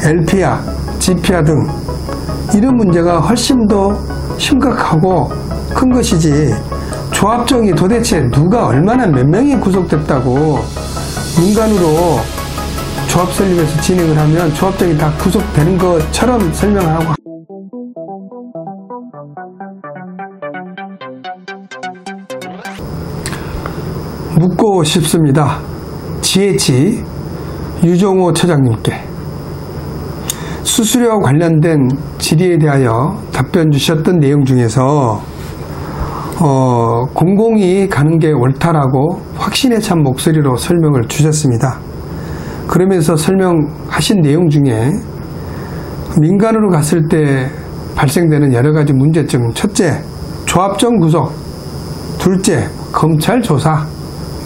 LP야, GP야 등 이런 문제가 훨씬 더 심각하고 큰 것이지, 조합정이 도대체 누가 얼마나 몇 명이 구속됐다고 민간으로 조합 설립해서 진행을 하면 조합정이 다 구속되는 것처럼 설명하고, 묻고 싶습니다. GH 유종호 처장님께 수수료와 관련된 질의에 대하여 답변 주셨던 내용 중에서 공공이 가는 게 옳다라고 확신에 찬 목소리로 설명을 주셨습니다. 그러면서 설명하신 내용 중에 민간으로 갔을 때 발생되는 여러 가지 문제점, 첫째, 조합정 구속, 둘째, 검찰 조사,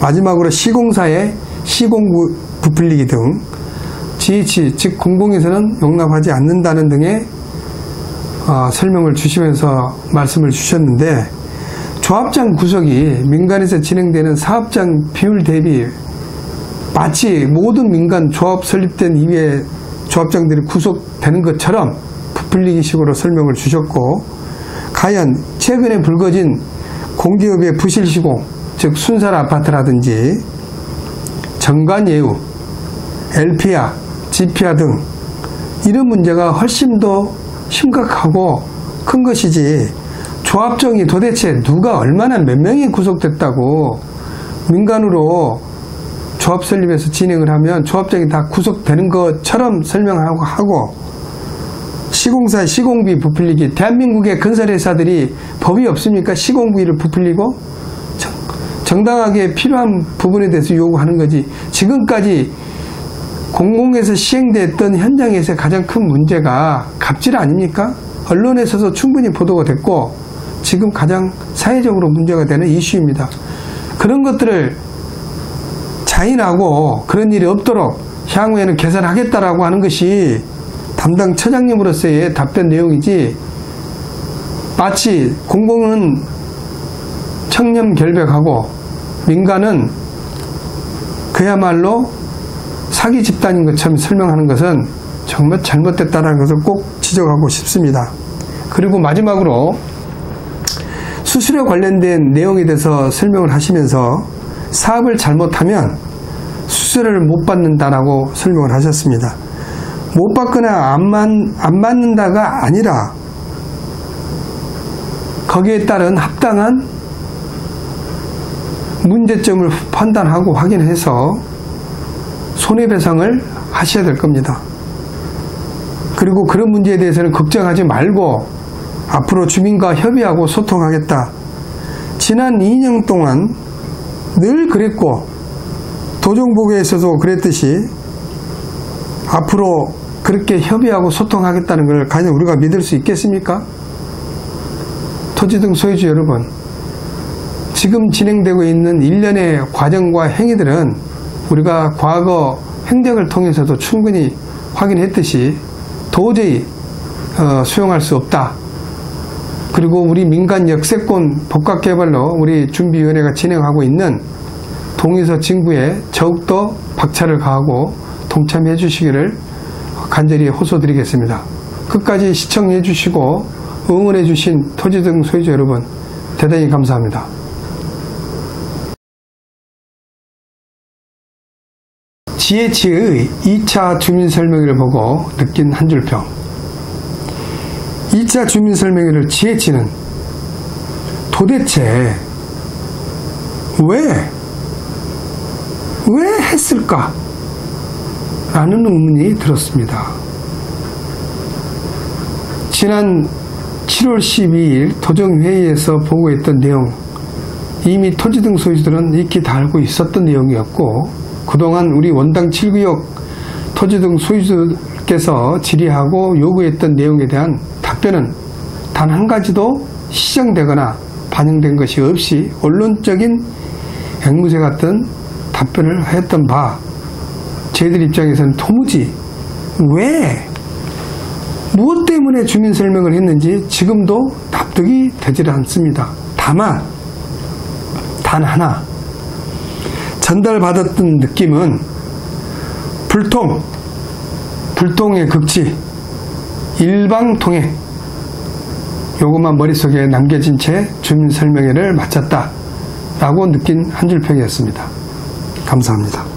마지막으로 시공사의 시공 부풀리기 등 GH, 즉 공공에서는 용납하지 않는다는 등의 설명을 주시면서 말씀을 주셨는데, 조합장 구속이 민간에서 진행되는 사업장 비율 대비 마치 모든 민간 조합 설립된 이후에 조합장들이 구속되는 것처럼 부풀리기 식으로 설명을 주셨고, 과연 최근에 불거진 공기업의 부실 시공, 즉 순살 아파트라든지 정관예우, LP야, GP야 등 이런 문제가 훨씬 더 심각하고 큰 것이지, 조합정이 도대체 누가 얼마나 몇 명이 구속됐다고 민간으로 조합 설립해서 진행을 하면 조합정이 다 구속되는 것처럼 설명하고, 시공사 시공비 부풀리기, 대한민국의 건설회사들이 법이 없습니까? 시공비를 부풀리고 정당하게 필요한 부분에 대해서 요구하는 거지, 지금까지 공공에서 시행됐던 현장에서 가장 큰 문제가 갑질 아닙니까? 언론에서도 충분히 보도가 됐고 지금 가장 사회적으로 문제가 되는 이슈입니다. 그런 것들을 자인하고 그런 일이 없도록 향후에는 개선하겠다라고 하는 것이 담당 처장님으로서의 답변 내용이지, 마치 공공은 청렴결백하고 민간은 그야말로 사기 집단인 것처럼 설명하는 것은 정말 잘못됐다는 것을 꼭 지적하고 싶습니다. 그리고 마지막으로 수수료 관련된 내용에 대해서 설명을 하시면서 사업을 잘못하면 수수료를 못 받는다라고 설명을 하셨습니다. 못 받거나 안 받는다가 아니라 거기에 따른 합당한 문제점을 판단하고 확인해서 손해배상을 하셔야 될 겁니다. 그리고 그런 문제에 대해서는 걱정하지 말고 앞으로 주민과 협의하고 소통하겠다. 지난 2년 동안 늘 그랬고 도정보고에서도 그랬듯이 앞으로 그렇게 협의하고 소통하겠다는 걸 과연 우리가 믿을 수 있겠습니까? 토지 등 소유주 여러분, 지금 진행되고 있는 일련의 과정과 행위들은 우리가 과거 행정을 통해서도 충분히 확인했듯이 도저히 수용할 수 없다. 그리고 우리 민간 역세권 복합개발로 우리 준비위원회가 진행하고 있는 동의서 진구에 더욱더 박차를 가하고 동참해 주시기를 간절히 호소드리겠습니다. 끝까지 시청해 주시고 응원해 주신 토지 등 소유주 여러분, 대단히 감사합니다. GH의 2차 주민설명회를 보고 느낀 한 줄평. 2차 주민설명회를 GH는 도대체 왜 했을까? 라는 의문이 들었습니다. 지난 7월 12일 도정회의에서 보고했던 내용, 이미 토지 등 소유주들은 익히 다 알고 있었던 내용이었고, 그동안 우리 원당 7구역 토지 등 소유주께서 질의하고 요구했던 내용에 대한 답변은 단 한 가지도 시정되거나 반영된 것이 없이 언론적인 앵무새 같은 답변을 했던 바, 저희들 입장에서는 도무지 무엇 때문에 주민설명을 했는지 지금도 납득이 되질 않습니다. 다만 단 하나 전달받았던 느낌은 불통, 불통의 극치, 일방통행, 요것만 머릿속에 남겨진 채 주민설명회를 마쳤다라고 느낀 한 줄 평이었습니다. 감사합니다.